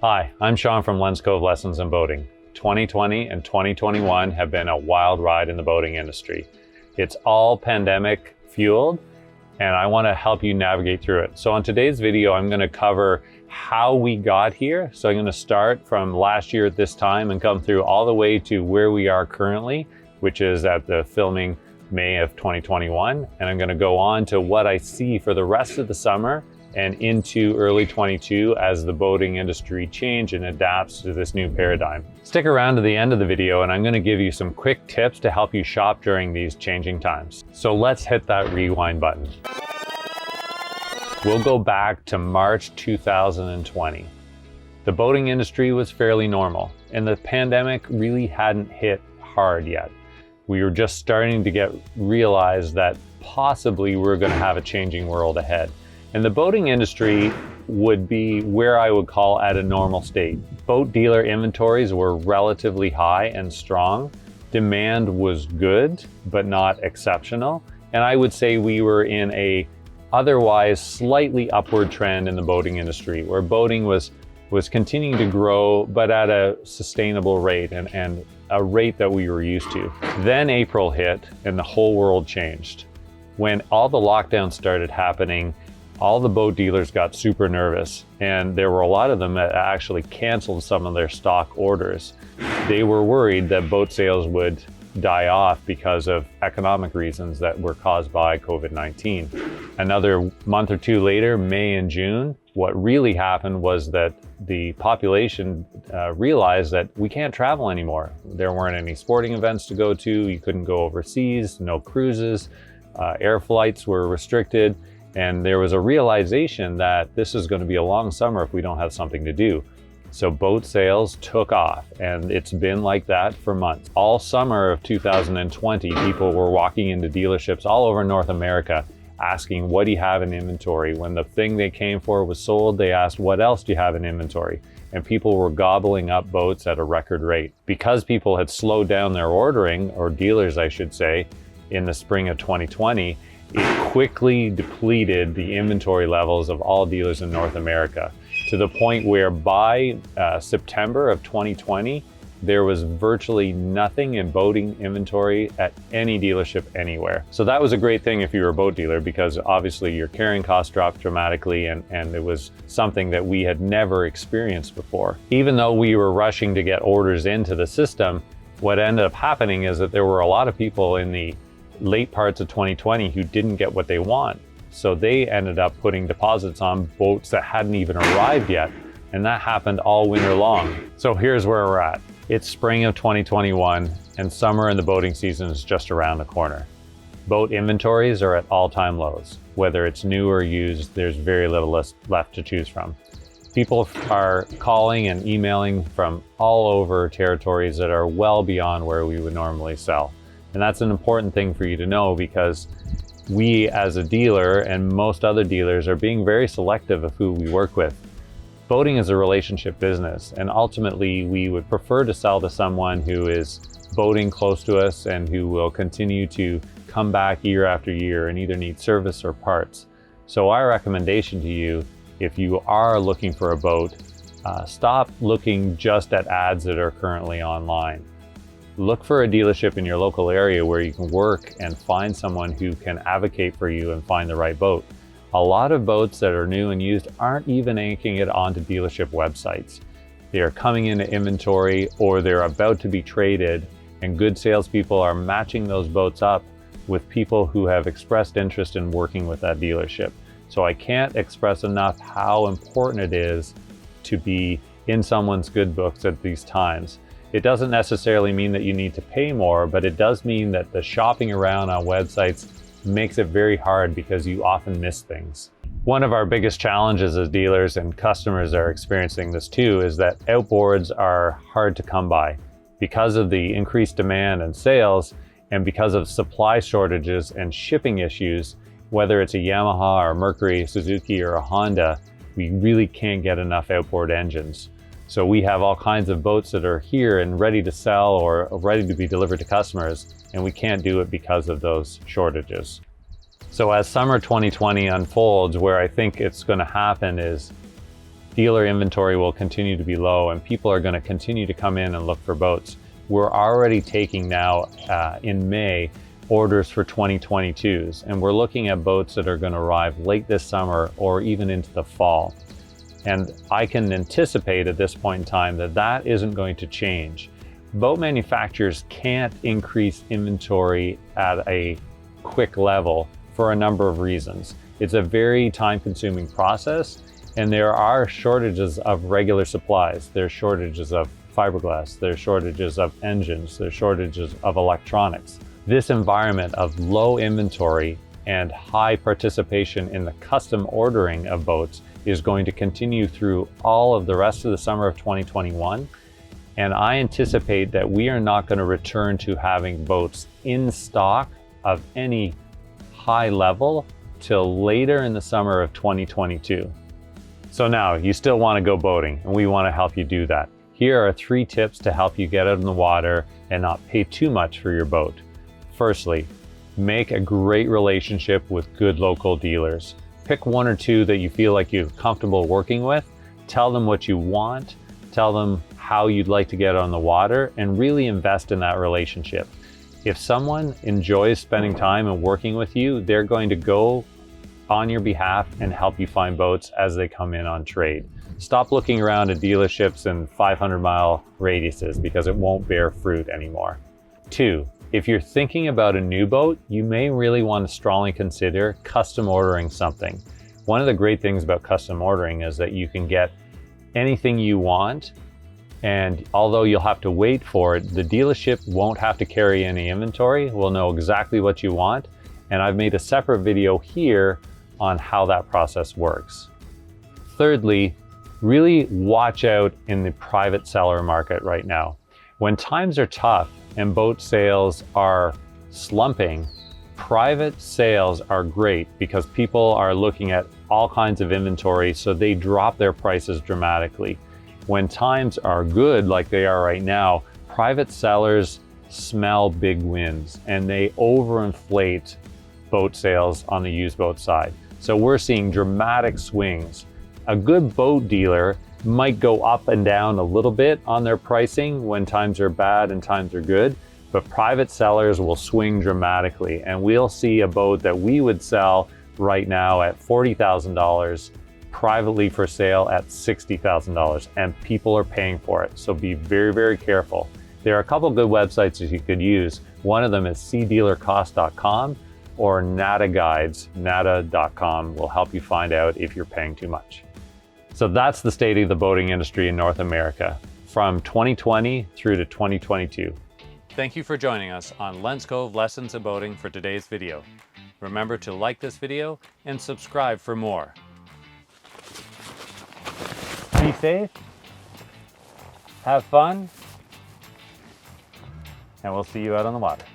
Hi, I'm Sean from Cove Lessons in Boating. 2020 and 2021 have been a wild ride in the boating industry. It's all pandemic fueled, and I want to help you navigate through it. So on today's video, I'm going to cover how we got here. So I'm going to start from last year at this time and come through all the way to where we are currently, which is at the filming May of 2021. And I'm going to go on to what I see for the rest of the summer and into early 22 as the boating industry changes and adapts to this new paradigm. Stick around to the end of the video and I'm going to give you some quick tips to help you shop during these changing times. So let's hit that rewind button. We'll go back to March 2020. The boating industry was fairly normal and the pandemic really hadn't hit hard yet. We were just starting to realize that possibly we're going to have a changing world ahead. And the boating industry would be where I would call at a normal state. Boat dealer inventories were relatively high and strong. Demand was good, but not exceptional. And I would say we were in a otherwise slightly upward trend in the boating industry, where boating was continuing to grow, but at a sustainable rate and a rate that we were used to. Then April hit and the whole world changed. When all the lockdowns started happening, all the boat dealers got super nervous, and there were a lot of them that actually canceled some of their stock orders. They were worried that boat sales would die off because of economic reasons that were caused by COVID-19. Another month or two later, May and June, what really happened was that the population realized that we can't travel anymore. There weren't any sporting events to go to, you couldn't go overseas, no cruises, air flights were restricted. And there was a realization that this is going to be a long summer if we don't have something to do. So boat sales took off, and it's been like that for months. All summer of 2020, people were walking into dealerships all over North America asking, what do you have in inventory? When the thing they came for was sold, they asked, what else do you have in inventory? And people were gobbling up boats at a record rate. Because people had slowed down their ordering, or dealers I should say, in the spring of 2020, it quickly depleted the inventory levels of all dealers in North America, to the point where by September of 2020, there was virtually nothing in boating inventory at any dealership anywhere. So that was a great thing if you were a boat dealer, because obviously your carrying costs dropped dramatically, and it was something that we had never experienced before. Even though we were rushing to get orders into the system, what ended up happening is that there were a lot of people in the late parts of 2020 who didn't get what they want. So they ended up putting deposits on boats that hadn't even arrived yet. And that happened all winter long. So here's where we're at. It's spring of 2021 and summer in the boating season is just around the corner. Boat inventories are at all-time lows. Whether it's new or used, there's very little left to choose from. People are calling and emailing from all over territories that are well beyond where we would normally sell. And that's an important thing for you to know, because we as a dealer and most other dealers are being very selective of who we work with. Boating is a relationship business, and ultimately we would prefer to sell to someone who is boating close to us and who will continue to come back year after year and either need service or parts. So our recommendation to you, if you are looking for a boat, stop looking just at ads that are currently online. Look for a dealership in your local area where you can work and find someone who can advocate for you and find the right boat. A lot of boats that are new and used aren't even making it onto dealership websites. They are coming into inventory, or they're about to be traded, and good salespeople are matching those boats up with people who have expressed interest in working with that dealership. So I can't express enough how important it is to be in someone's good books at these times. It doesn't necessarily mean that you need to pay more, but it does mean that the shopping around on websites makes it very hard because you often miss things. One of our biggest challenges as dealers, and customers are experiencing this too, is that outboards are hard to come by. Because of the increased demand and sales, and because of supply shortages and shipping issues, whether it's a Yamaha or Mercury, Suzuki or a Honda, we really can't get enough outboard engines. So we have all kinds of boats that are here and ready to sell or ready to be delivered to customers, and we can't do it because of those shortages. So as summer 2020 unfolds, where I think it's going to happen is dealer inventory will continue to be low and people are going to continue to come in and look for boats. We're already taking now in May orders for 2022s, and we're looking at boats that are going to arrive late this summer or even into the fall. And I can anticipate at this point in time that that isn't going to change. Boat manufacturers can't increase inventory at a quick level for a number of reasons. It's a very time-consuming process, and there are shortages of regular supplies. There's shortages of fiberglass, there's shortages of engines, there's shortages of electronics. This environment of low inventory and high participation in the custom ordering of boats is going to continue through all of the rest of the summer of 2021. And I anticipate that we are not going to return to having boats in stock of any high level till later in the summer of 2022. So now you still want to go boating, and we want to help you do that. Here are 3 tips to help you get out in the water and not pay too much for your boat. Firstly, make a great relationship with good local dealers. Pick 1 or 2 that you feel like you're comfortable working with. Tell them what you want. Tell them how you'd like to get on the water, and really invest in that relationship. If someone enjoys spending time and working with you, they're going to go on your behalf and help you find boats as they come in on trade. Stop looking around at dealerships in 500-mile radiuses because it won't bear fruit anymore. 2, if you're thinking about a new boat, you may really want to strongly consider custom ordering something. One of the great things about custom ordering is that you can get anything you want, and although you'll have to wait for it, the dealership won't have to carry any inventory. We'll know exactly what you want, and I've made a separate video here on how that process works. Thirdly, really watch out in the private seller market right now. When times are tough and boat sales are slumping, private sales are great because people are looking at all kinds of inventory, so they drop their prices dramatically. When times are good, like they are right now, private sellers smell big wins and they overinflate boat sales on the used boat side. So we're seeing dramatic swings. A good boat dealer might go up and down a little bit on their pricing when times are bad and times are good, but private sellers will swing dramatically, and we'll see a boat that we would sell right now at $40,000 privately for sale at $60,000, and people are paying for it. So be very, very careful. There are a couple good websites that you could use. One of them is cdealercost.com or NADA Guides. NADA.com will help you find out if you're paying too much. So that's the state of the boating industry in North America from 2020 through to 2022. Thank you for joining us on Lens Cove Lessons in Boating for today's video. Remember to like this video and subscribe for more. Be safe, have fun, and we'll see you out on the water.